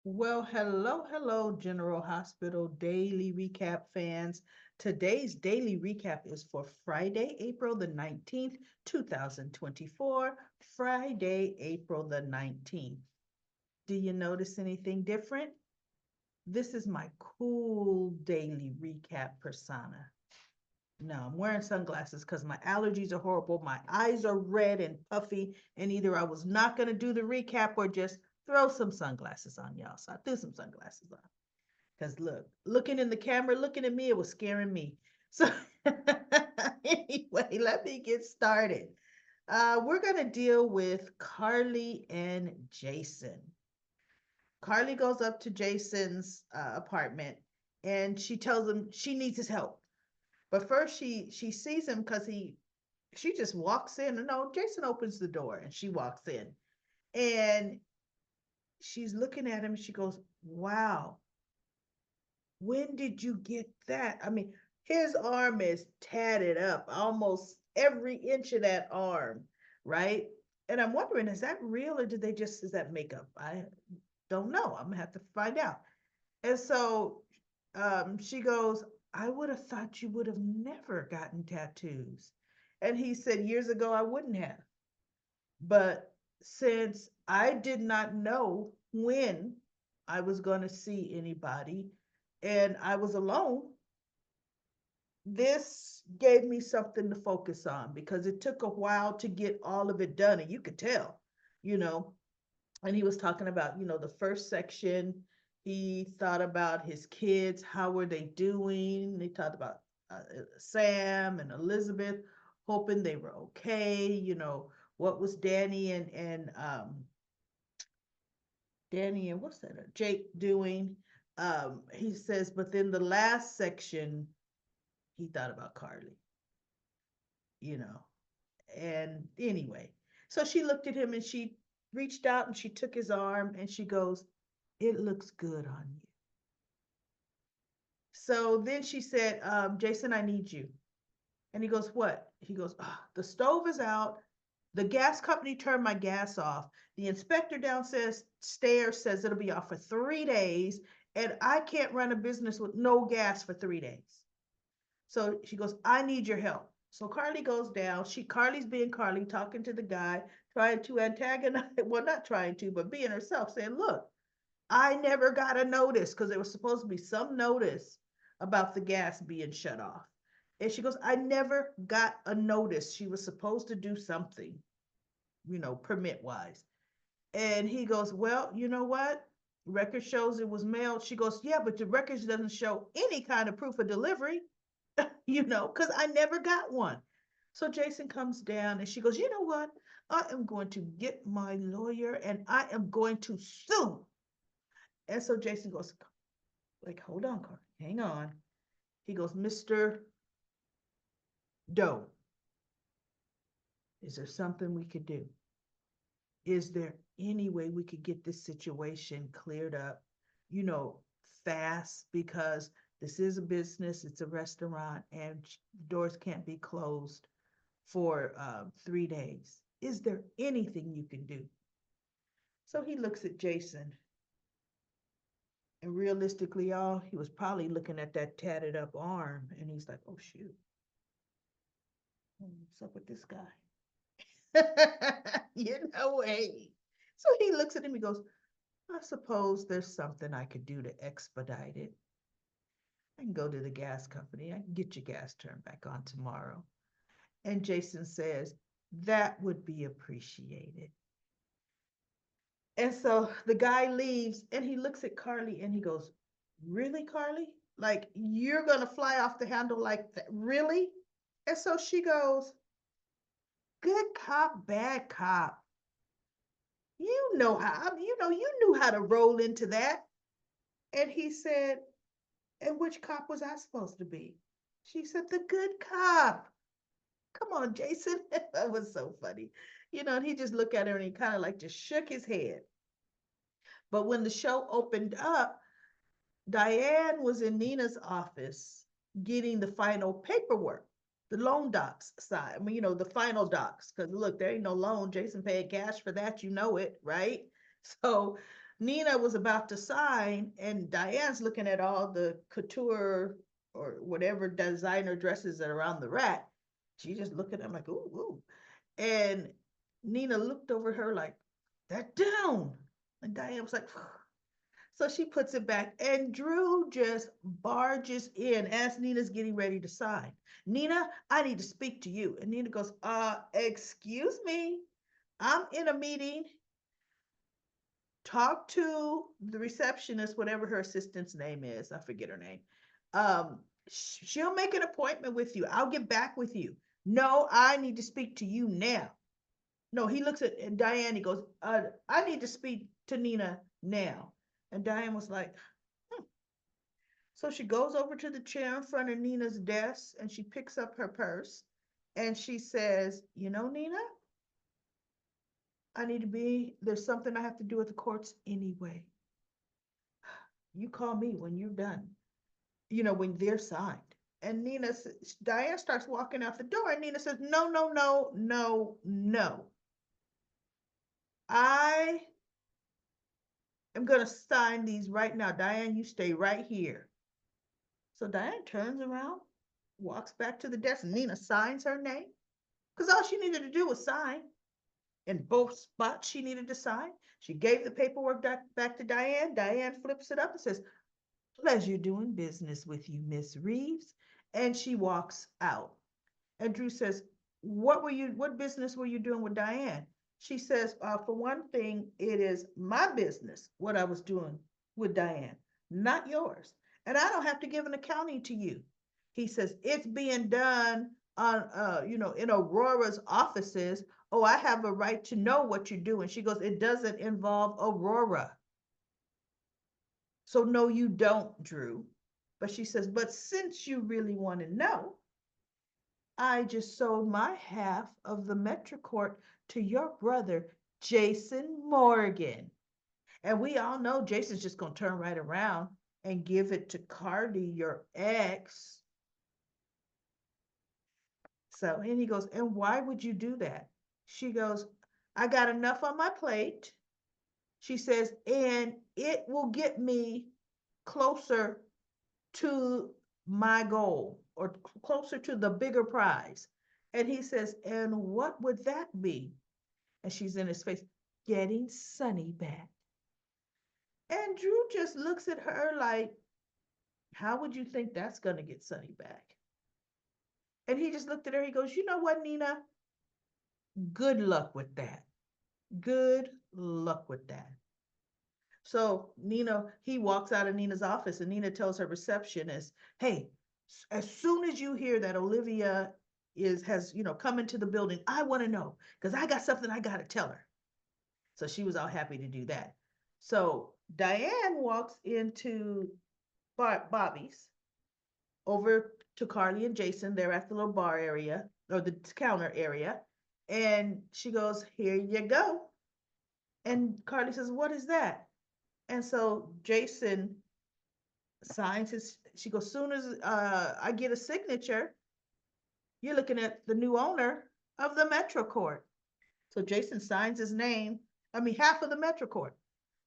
Well, hello, General Hospital Daily Recap fans. Today's daily recap is for Friday, April the 19th, 2024. Friday, April the 19th. Do you notice anything different? This is my cool daily recap persona. No, I'm wearing sunglasses because my allergies are horrible. My eyes are red and puffy, and either I was not going to do the recap or just throw some sunglasses on y'all. So I threw some sunglasses on. Because look, looking in the camera, looking at me, it was scaring me. So anyway, let me get started. We're going to deal with Carly and Jason. Carly goes up to Jason's apartment and she tells him she needs his help. But first she sees him because she just walks in. And no, Jason opens the door and she walks in. And she's looking at him and she goes, "Wow, when did you get that?" I mean, his arm is tatted up, almost every inch of that arm, right? And I'm wondering, is that real or did they just, is that makeup? I don't know. I'm gonna have to find out. And so she goes, "I would have thought you would have never gotten tattoos." And he said, "Years ago, I wouldn't have. But since I did not know when I was going to see anybody and I was alone, this gave me something to focus on because it took a while to get all of it done. And you could tell, you know, and he was talking about, the first section. He thought about his kids. How were they doing? They talked about Sam and Elizabeth, hoping they were okay. What was Danny and what's that? Jake doing? He says, but then the last section, he thought about Carly. You know, and anyway, so she looked at him and she reached out and she took his arm and she goes, "It looks good on you." So then she said, "Jason, I need you." And he goes, "What?" He goes, "The stove is out. The gas company turned my gas off. The inspector downstairs says it'll be off for 3 days. And I can't run a business with no gas for 3 days." So she goes, "I need your help." So Carly goes down. Carly's being Carly, talking to the guy, trying to antagonize, well, not trying to, but being herself, saying, "Look, I never got a notice," because there was supposed to be some notice about the gas being shut off. And she goes, "I never got a notice." She was supposed to do something, permit wise. And he goes, "Well, you know what? Record shows it was mailed." She goes, "Yeah, but the records doesn't show any kind of proof of delivery." Because I never got one. So Jason comes down and she goes, "You know what? I am going to get my lawyer and I am going to sue." And so Jason goes, like, "Hold on, Carl, hang on." He goes, "Mr. Doe, is there something we could do? Is there any way we could get this situation cleared up, you know, fast? Because this is a business, it's a restaurant, and doors can't be closed for 3 days. Is there anything you can do?" So he looks at Jason, and realistically, y'all, he was probably looking at that tatted up arm, and he's like, "Oh, shoot, what's up with this guy?" Hey. So he looks at him, he goes, "I suppose there's something I could do to expedite it. I can go to the gas company. I can get your gas turned back on tomorrow." And Jason says, "That would be appreciated." And so the guy leaves and he looks at Carly and he goes, "Really, Carly? Like, you're going to fly off the handle like that? Really?" And so she goes, "Good cop, bad cop. You know how, you knew how to roll into that." And he said, "And which cop was I supposed to be?" She said, "The good cop." Come on, Jason. That was so funny. And he just looked at her and he kind of like just shook his head. But when the show opened up, Diane was in Nina's office getting the final paperwork, the loan docs side. I mean, the final docs. Because look, there ain't no loan. Jason paid cash for that. You know it, right? So Nina was about to sign, and Diane's looking at all the couture or whatever designer dresses that are on the rack. She just looked at them like, ooh, ooh. And Nina looked over her like, that down. And Diane was like, so she puts it back, and Drew just barges in as Nina's getting ready to sign. Nina, I need to speak to you. And Nina goes, excuse me, I'm in a meeting. Talk to the receptionist, whatever her assistant's name is. I forget her name. She'll make an appointment with you. I'll get back with you. No, I need to speak to you now. No, he looks at Diane. He goes, I need to speak to Nina now. And Diane was like, hmm. So she goes over to the chair in front of Nina's desk and she picks up her purse and she says, you know, Nina, there's something I have to do at the courts anyway. You call me when you're done, when they're signed. And Diane starts walking out the door and Nina says, no, no, no, no, no. I am going to sign these right now. Diane, you stay right here. So Diane turns around, walks back to the desk, and Nina signs her name because all she needed to do was sign. In both spots she needed to sign. She gave the paperwork back to Diane. Diane flips it up and says, pleasure doing business with you, Miss Reeves. And she walks out. And Drew says, what business were you doing with Diane? She says, for one thing, it is my business, what I was doing with Diane, not yours. And I don't have to give an accounting to you. He says, it's being done on, in Aurora's offices. Oh, I have a right to know what you're doing. She goes, it doesn't involve Aurora. So no, you don't, Drew. But she says, but since you really want to know, I just sold my half of the Metrocourt to your brother, Jason Morgan. And we all know Jason's just going to turn right around and give it to Cardi, your ex. So, and he goes, and why would you do that? She goes, I got enough on my plate. She says, and it will get me closer to my goal or closer to the bigger prize. And he says, and what would that be? And she's in his face, getting Sonny back. And Drew just looks at her like, how would you think that's going to get Sonny back? And he just looked at her. He goes, you know what, Nina? Good luck with that. Good luck with that. So he walks out of Nina's office and Nina tells her receptionist, hey, as soon as you hear that Olivia has come into the building, I want to know because I got something I got to tell her. So she was all happy to do that. So Diane walks into Bobby's over to Carly and Jason. They're at the little bar area or the counter area. And she goes, here you go. And Carly says, what is that? And so Jason signs she goes, soon as I get a signature, you're looking at the new owner of the Metrocourt. So Jason signs his name. Half of the Metrocourt.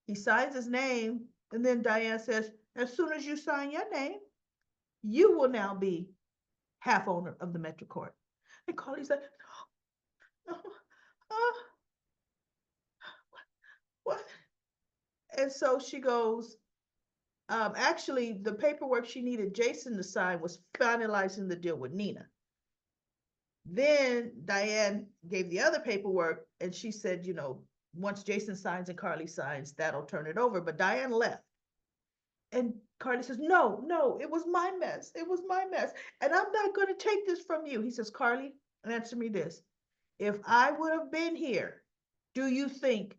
He signs his name, and then Diane says, as soon as you sign your name, you will now be half owner of the Metrocourt. And Carly's like, oh, what? And so she goes, actually, the paperwork she needed Jason to sign was finalizing the deal with Nina. Then Diane gave the other paperwork and she said, once Jason signs and Carly signs, that'll turn it over. But Diane left. And Carly says, no, no, it was my mess. It was my mess. And I'm not going to take this from you. He says, Carly, answer me this. If I would have been here, do you think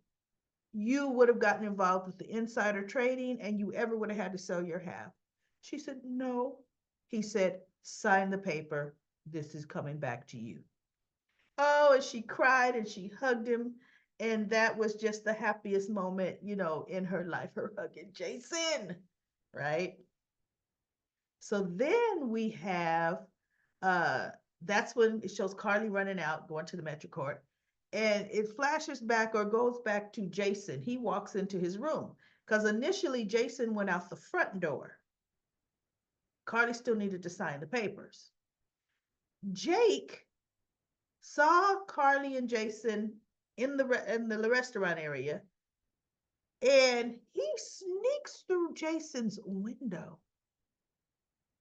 you would have gotten involved with the insider trading and you ever would have had to sell your half? She said, no. He said, sign the paper. This is coming back to you. Oh, and she cried and she hugged him. And that was just the happiest moment, in her life, her hugging Jason, right? So then we have, that's when it shows Carly running out, going to the Metrocourt. And it flashes back or goes back to Jason. He walks into his room because initially Jason went out the front door. Carly still needed to sign the papers. Jake saw Carly and Jason in the restaurant area, and he sneaks through Jason's window.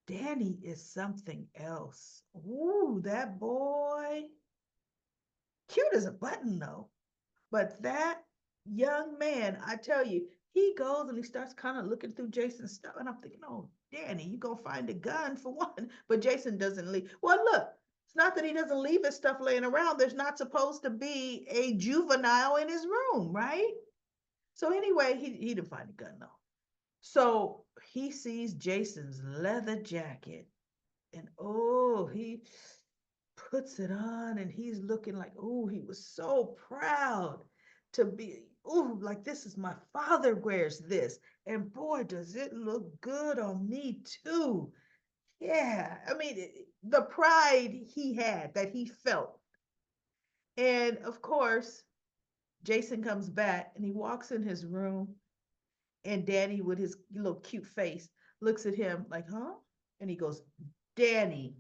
Danny is something else. Ooh, that boy. Cute as a button, though. But that young man, I tell you, he goes and he starts kind of looking through Jason's stuff. And I'm thinking, oh, Danny, you gonna find a gun for one. But Jason doesn't leave. Well, look, it's not that he doesn't leave his stuff laying around. There's not supposed to be a juvenile in his room, right? So anyway, he didn't find a gun though. So he sees Jason's leather jacket, and oh, he puts it on and he's looking like, oh, he was so proud to be, oh, like this is my father wears this. And boy, does it look good on me too. Yeah, I mean, the pride he had that he felt. And of course, Jason comes back and he walks in his room, and Danny, with his little cute face, looks at him like, huh? And he goes, Danny.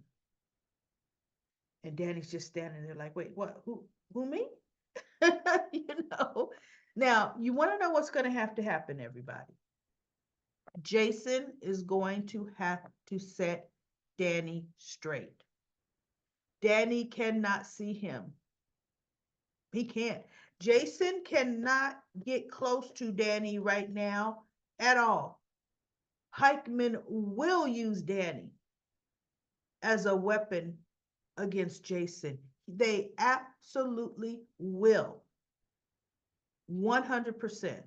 And Danny's just standing there like, wait, what? Who me? you know. Now, you want to know what's going to happen, everybody. Jason is going to have to set Danny straight. Danny cannot see him. He can't. Jason cannot get close to Danny right now at all. Hickman will use Danny as a weapon against Jason. They absolutely will. 100%.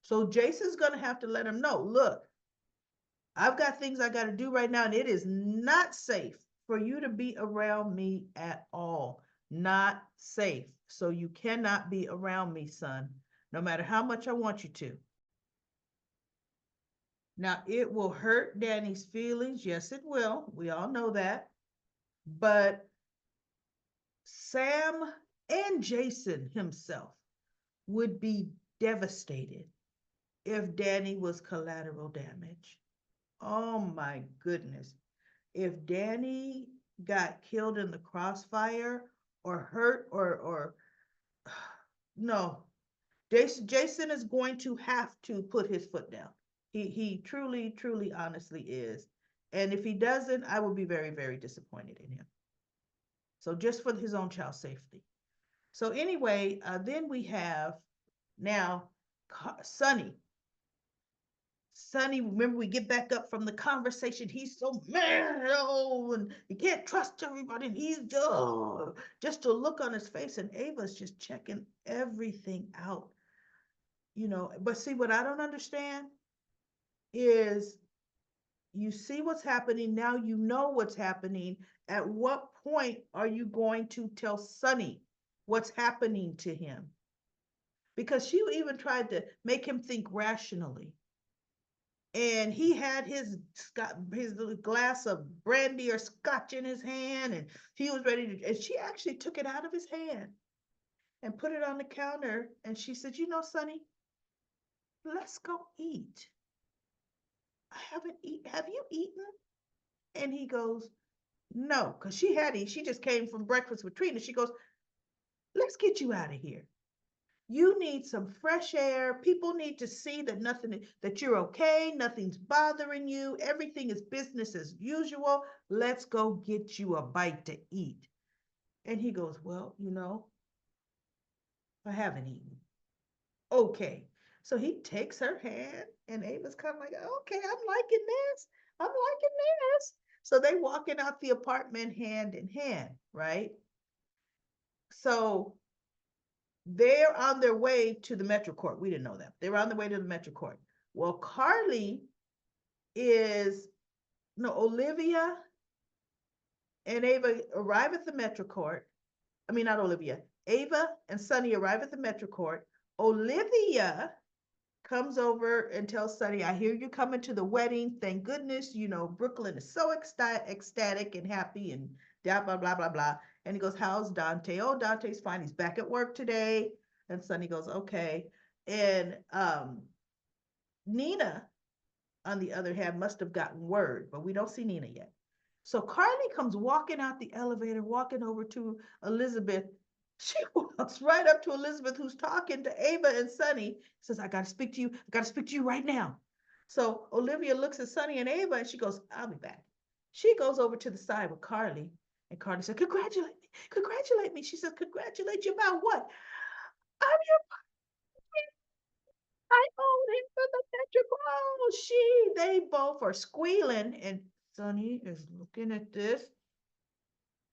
So Jason's going to have to let him know, look, I've got things I got to do right now, and it is not safe for you to be around me at all. Not safe. So you cannot be around me, son, no matter how much I want you to. Now, it will hurt Danny's feelings. Yes, it will. We all know that. But Sam and Jason himself would be devastated if Danny was collateral damage. Oh my goodness. If Danny got killed in the crossfire or hurt or no, Jason is going to have to put his foot down. He truly, truly, honestly is. And if he doesn't, I will be very, very disappointed in him. So just for his own child safety. So anyway, then we have now Sonny. Sonny, remember we get back up from the conversation. He's so mad, oh, and you can't trust everybody. And he's just a look on his face, and Ava's just checking everything out, you know. But see, what I don't understand is you see what's happening now. You know what's happening. At what point are you going to tell Sonny what's happening to him? Because she even tried to make him think rationally. And he had his little glass of brandy or scotch in his hand, and he was ready to, and she actually took it out of his hand and put it on the counter, and she said, you know, Sonny, let's go eat. I haven't eaten. Have you eaten? And he goes, no, because she just came from breakfast with Trina. She goes, let's get you out of here. You need some fresh air. People need to see that you're okay, nothing's bothering you, everything is business as usual. Let's go get you a bite to eat. And he goes, well, you know, I haven't eaten. Okay. So he takes her hand, and Ava's kind of like, okay, I'm liking this. I'm liking this. So they walking out the apartment hand in hand, right? So they're on their way to the Metro Court. We didn't know that. They're on their way to the Metro Court. Well, Olivia and Ava arrive at the Metro Court. I mean, not Olivia. Ava and Sonny arrive at the Metro Court. Olivia comes over and tells Sonny, I hear you coming to the wedding. Thank goodness, you know, Brooklyn is so ecstatic and happy and blah, blah, blah, blah, blah. And he goes, how's Dante? Oh, Dante's fine. He's back at work today. And Sonny goes, okay. And Nina, on the other hand, must have gotten word, but we don't see Nina yet. So Carly comes walking out the elevator, walking over to Elizabeth. She walks right up to Elizabeth, who's talking to Ava and Sonny. Says, I got to speak to you. I got to speak to you right now. So Olivia looks at Sonny and Ava and she goes, I'll be back. She goes over to the side with Carly. And Carly said, congratulate me. Congratulate me. She says, congratulate you about what? I'm your I own him for the Patrick. Oh, they both are squealing. And Sonny is looking at this.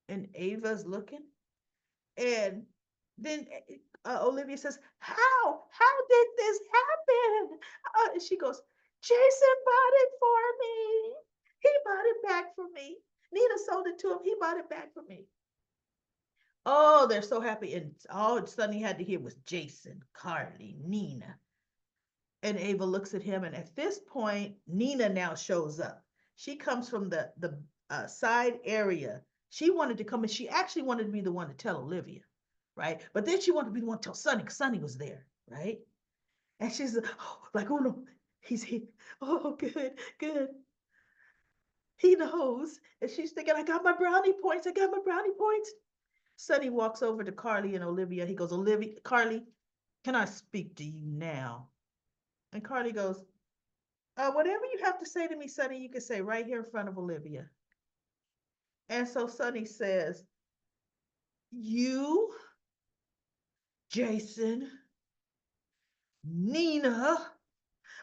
And Ava's looking. And then Olivia says, How did this happen? She goes, Jason bought it for me. He bought it back for me. Nina sold it to him. He bought it back for me. Oh, they're so happy. And all Sonny had to hear was Jason, Carly, Nina. And Ava looks at him. And at this point, Nina now shows up. She comes from the side area. She wanted to come and she actually wanted to be the one to tell Olivia, right? But then she wanted to be the one to tell Sonny because Sonny was there, right? And she's like, oh no, he's here. Oh, good, good. He knows. And she's thinking, I got my brownie points. I got my brownie points. Sonny walks over to Carly and Olivia. He goes, Olivia, Carly, can I speak to you now? And Carly goes, whatever you have to say to me, Sonny, you can say right here in front of Olivia. And so Sonny says, you, Jason, Nina.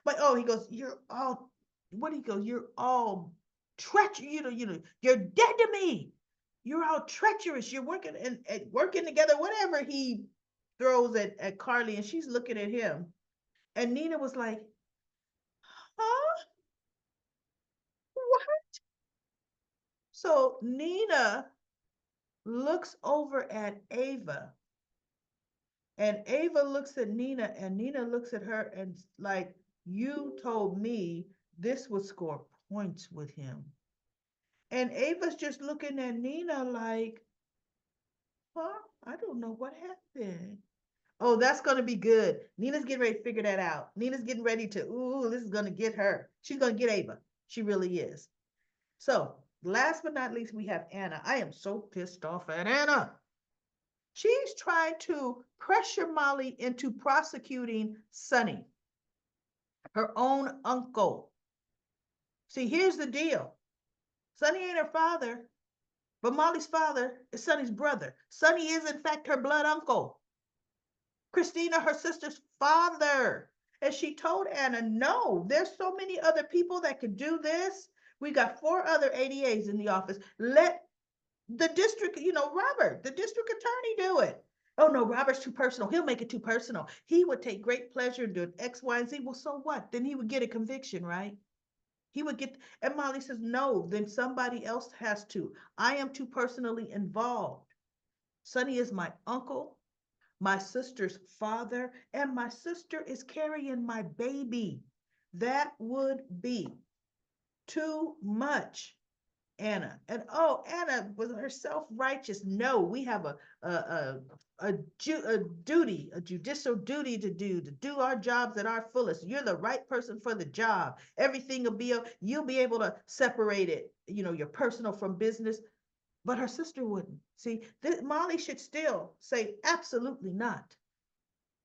But oh, he goes, you're all, what he goes, you're all treacherous, you're dead to me. You're all treacherous. You're working and working together, whatever he throws at Carly, and she's looking at him. And Nina was like, huh? What? So Nina looks over at Ava. And Ava looks at Nina, and Nina looks at her and like, you told me this would score points with him. And Ava's just looking at Nina like, huh? I don't know what happened. Oh, that's going to be good. Nina's getting ready to figure that out. Nina's getting ready to, ooh, this is going to get her. She's going to get Ava. She really is. So last but not least, we have Anna. I am so pissed off at Anna. She's trying to pressure Molly into prosecuting Sonny, her own uncle. See, here's the deal. Sonny ain't her father, but Molly's father is Sonny's brother. Sonny is, in fact, her blood uncle. Christina, her sister's father. And she told Anna, no, there's so many other people that could do this. We got 4 other ADAs in the office. Let the district, Robert, the district attorney do it. Oh no, Robert's too personal. He'll make it too personal. He would take great pleasure in doing X, Y, and Z. Well, so what? Then he would get a conviction, right? He would get, and Molly says, no, then somebody else has to. I am too personally involved. Sonny is my uncle, my sister's father, and my sister is carrying my baby. That would be too much. Anna. And oh, Anna was her self-righteous. No, we have a duty, a judicial duty to do our jobs at our fullest. You're the right person for the job. Everything will be, you'll be able to separate it, your personal from business. But her sister wouldn't. See, Molly should still say, absolutely not.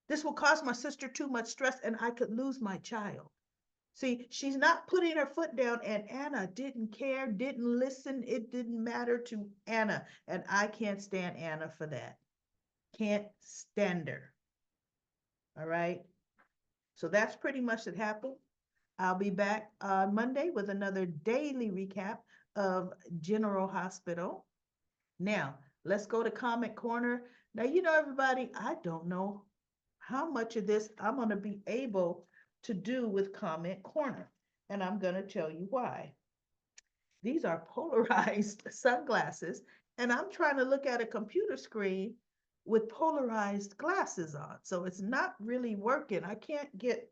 This will cause my sister too much stress and I could lose my child. See, she's not putting her foot down, and Anna didn't care, didn't listen. It didn't matter to Anna. And I can't stand Anna for that. Can't stand her. All right. So that's pretty much what happened. I'll be back on Monday with another daily recap of General Hospital. Now, let's go to Comment Corner. Now, everybody, I don't know how much of this I'm going to be able to do with Comment Corner. And I'm going to tell you why. These are polarized sunglasses, and I'm trying to look at a computer screen with polarized glasses on. So it's not really working. I can't get,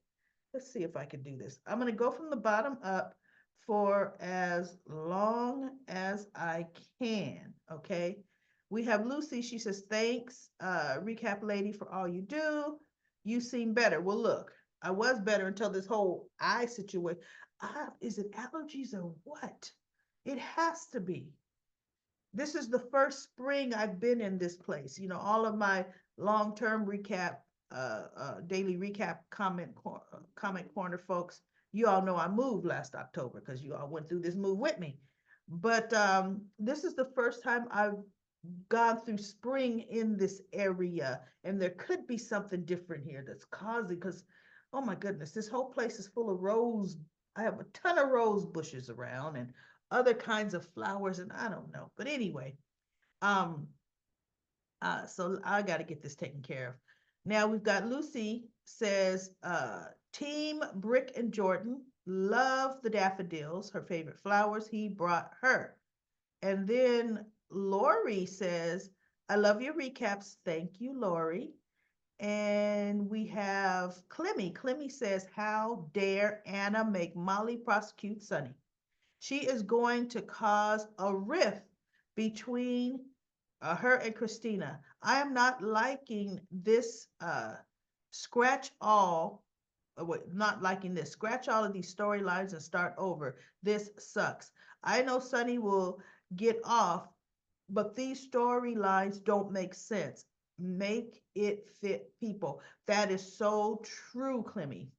let's see if I can do this. I'm going to go from the bottom up for as long as I can. Okay. We have Lucy. She says, thanks, recap lady, for all you do. You seem better. Well, look, I was better until this whole eye situation. Is it allergies or what? It has to be. This is the first spring I've been in this place. You know, all of my long-term recap, daily recap comment corner folks, you all know I moved last October because you all went through this move with me. But this is the first time I've gone through spring in this area, and there could be something different here that's causing, because oh my goodness, this whole place is full of rose. I have a ton of rose bushes around and other kinds of flowers, and I don't know. But anyway, um, so I got to get this taken care of. Now we've got Lucy says, Team Brick and Jordan love the daffodils, her favorite flowers he brought her. And then Lori says, I love your recaps. Thank you, Lori. And we have Clemmy. Clemmy says, how dare Anna make Molly prosecute Sonny? She is going to cause a rift between her and Christina. I am not liking this scratch all, wait, not liking this. Scratch all of these storylines and start over. This sucks. I know Sonny will get off, but these storylines don't make sense. Make it fit people. That is so true, Clemmy.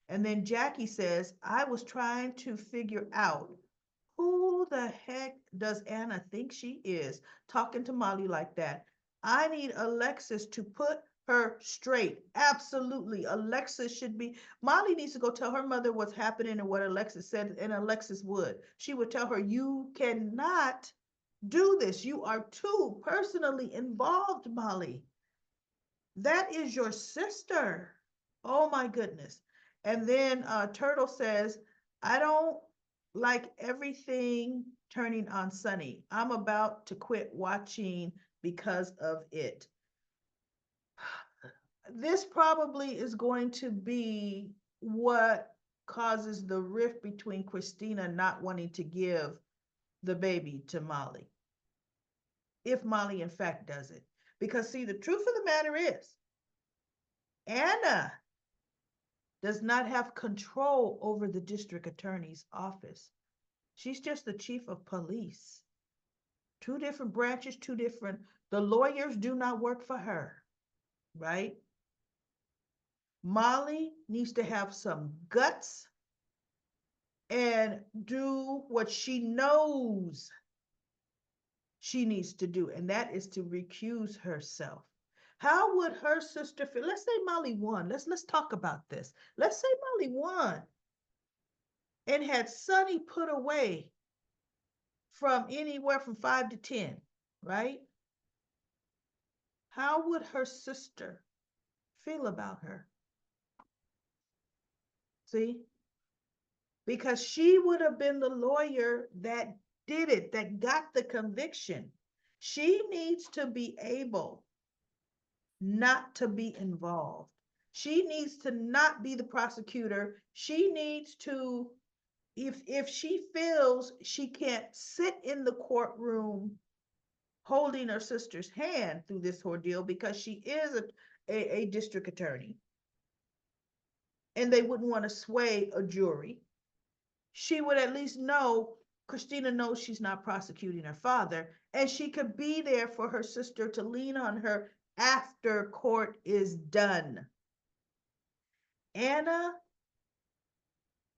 And then Jackie says, I was trying to figure out who the heck does Anna think she is talking to Molly like that? I need Alexis to put her straight. Absolutely. Alexis should be. Molly needs to go tell her mother what's happening and what Alexis said, and Alexis would. She would tell her, you cannot do this. You are too personally involved, Molly. That is your sister. Oh my goodness. And then Turtle says, I don't like everything turning on Sonny. I'm about to quit watching because of it. This probably is going to be what causes the rift between Christina not wanting to give the baby to Molly, if Molly in fact does it. Because see, the truth of the matter is, Anna does not have control over the district attorney's office. She's just the chief of police. Two different branches, two different, the lawyers do not work for her, right? Molly needs to have some guts and do what she knows she needs to do, and that is to recuse herself. How would her sister feel? Let's say Molly won. Let's talk about this. Let's say Molly won and had Sonny put away from anywhere from 5 to 10, right? How would her sister feel about her? See? Because she would have been the lawyer that did it, that got the conviction. She needs to be able not to be involved. She needs to not be the prosecutor. She needs to, if she feels she can't sit in the courtroom holding her sister's hand through this ordeal because she is a district attorney and they wouldn't want to sway a jury, she would at least know Christina knows she's not prosecuting her father, and she could be there for her sister to lean on her after court is done. Anna,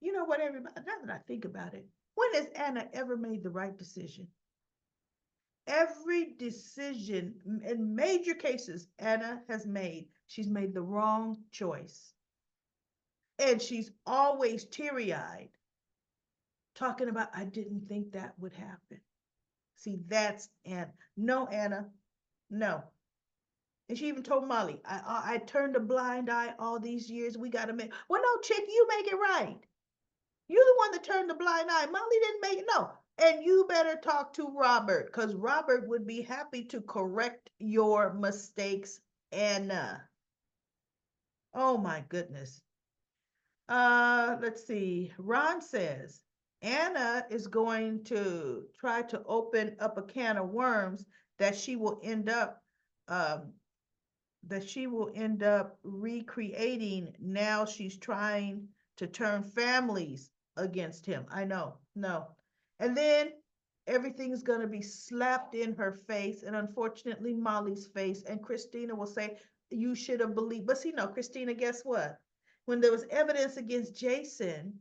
you know what, everybody, now that I think about it, when has Anna ever made the right decision? Every decision in major cases Anna has made, she's made the wrong choice. And she's always teary-eyed talking about, I didn't think that would happen. See, that's Anna. No, Anna, no. And she even told Molly, I turned a blind eye all these years. We got to make, well, no, chick, you make it right. You're the one that turned the blind eye. Molly didn't make it. No. And you better talk to Robert, because Robert would be happy to correct your mistakes, Anna. Oh my goodness. Let's see. Ron says, Anna is going to try to open up a can of worms that she will end up um, recreating. Now she's trying to turn families against him. I know, no. And then everything's going to be slapped in her face, and unfortunately, Molly's face. And Christina will say, you should have believed. But see, no, Christina, guess what? When there was evidence against Jason,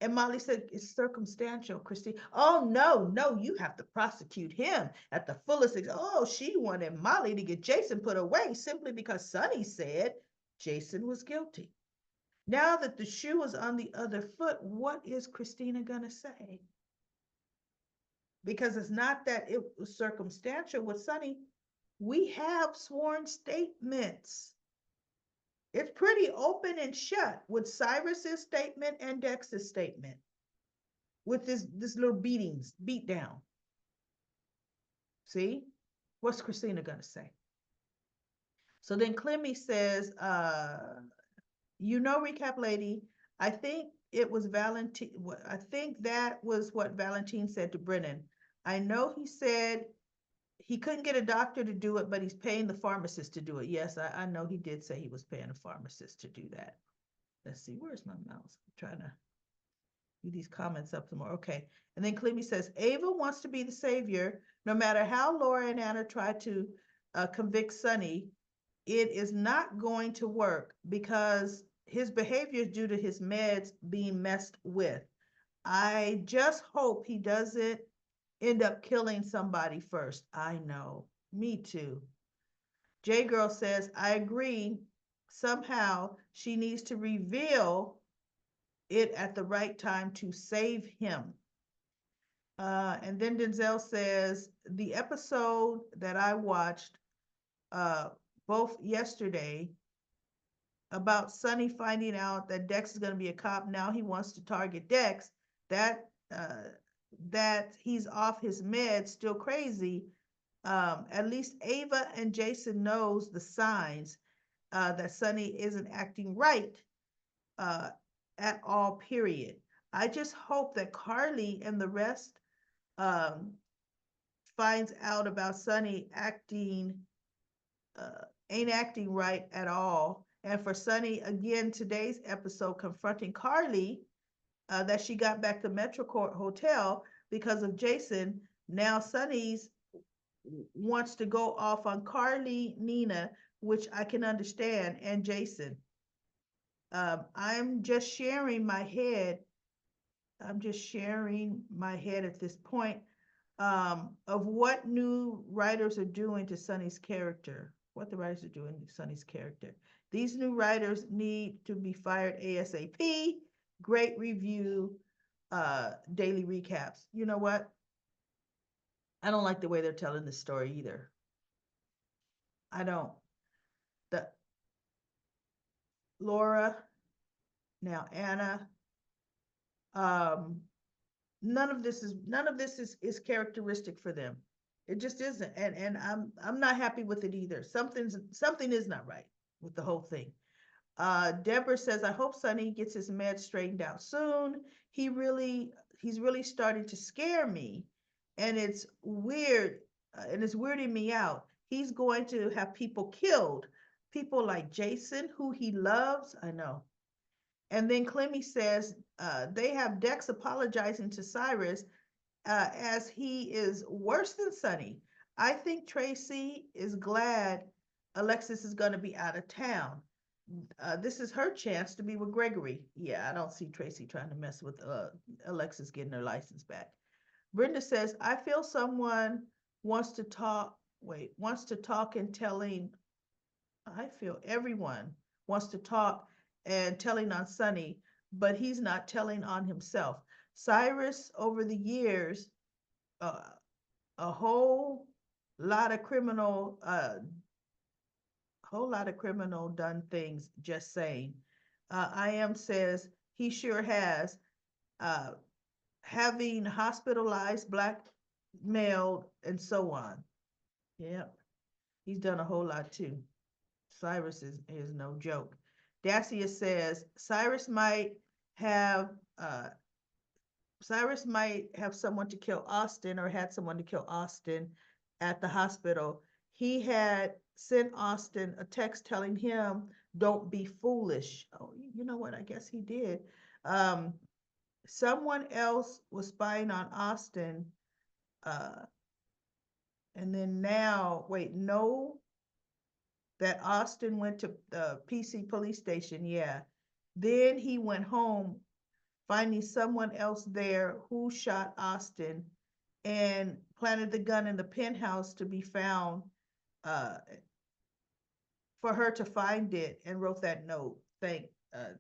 and Molly said, it's circumstantial, Christine. Oh, no, no, you have to prosecute him at the fullest. Oh, she wanted Molly to get Jason put away simply because Sonny said Jason was guilty. Now that the shoe is on the other foot, what is Christina going to say? Because it's not that it was circumstantial with Sonny. We have sworn statements. It's pretty open and shut with Cyrus's statement and Dex's statement, with this little beat down. See? What's Christina gonna say? So then Clemmy says, recap lady, I think it was Valentine. I think that was what Valentine said to Brennan. I know he said he couldn't get a doctor to do it, but he's paying the pharmacist to do it. Yes, I know he did say he was paying a pharmacist to do that. Let's see, where's my mouse? I'm trying to these comments up some more. Okay. And then Clemmy says, Ava wants to be the savior. No matter how Laura and Anna try to convict Sonny, it is not going to work because his behavior is due to his meds being messed with. I just hope he doesn't end up killing somebody first. I know. Me too. J Girl says, I agree. Somehow she needs to reveal it at the right time to save him. And then Denzel says, the episode that I watched uh, both yesterday about Sonny finding out that Dex is going to be a cop. Now he wants to target Dex. That he's off his meds, still crazy. At least Ava and Jason knows the signs that Sonny isn't acting right uh, at all, period. I just hope that Carly and the rest um, finds out about Sonny ain't acting right at all. And for Sonny, again, today's episode confronting Carly that she got back to Metro Court Hotel because of Jason. Now Sonny's wants to go off on Carly, Nina, which I can understand, and Jason. I'm just sharing my head. I'm just sharing my head at this point of what new writers are doing to Sonny's character. What the writers are doing to Sonny's character. These new writers need to be fired ASAP. Great review, daily recaps. You know what? I don't like the way they're telling this story either. I don't. The Laura, now Anna, um, none of this is characteristic for them. It just isn't. And I'm not happy with it either. Something is not right with the whole thing. Deborah says, I hope Sonny gets his meds straightened out soon. He's really starting to scare me. And it's weird, and it's weirding me out. He's going to have people killed. People like Jason, who he loves. I know. And then Clemmy says they have Dex apologizing to Cyrus as he is worse than Sonny. I think Tracy is glad Alexis is going to be out of town. This is her chance to be with Gregory. Yeah, I don't see Tracy trying to mess with Alexis getting her license back. Brenda says, I feel someone wants to talk, wants to talk and telling, I feel everyone wants to talk and telling on Sonny, but he's not telling on himself. Cyrus, over the years, uh, a lot of criminal, whole lot of criminal done things. Just saying. I am says he sure has. Uh, Having hospitalized, blackmailed, and so on. Yep, he's done a whole lot too. Cyrus is no joke. Dacia says Cyrus might have Cyrus might have someone to kill Austin or had someone to kill Austin at the hospital. He had sent Austin a text telling him, don't be foolish. Oh, you know what? I guess he did. Um, Someone else was spying on Austin. Uh, and then now, wait, no, that Austin went to the PC police station. Yeah. Then he went home, finding someone else there who shot Austin and planted the gun in the penthouse to be found, uh, for her to find it, and wrote that note,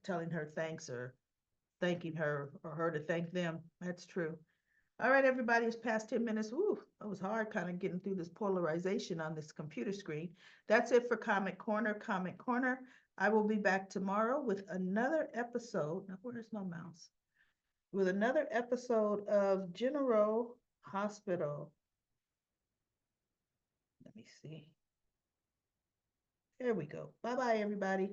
telling her thanks, or thanking her, or her to thank them. That's true. All right, everybody, it's past 10 minutes. Ooh, it was hard kind of getting through this polarization on this computer screen. That's it for Comic Corner. Comic Corner. I will be back tomorrow with another episode. Now, where's my mouse? With another episode of General Hospital. Let me see. There we go. Bye bye, everybody.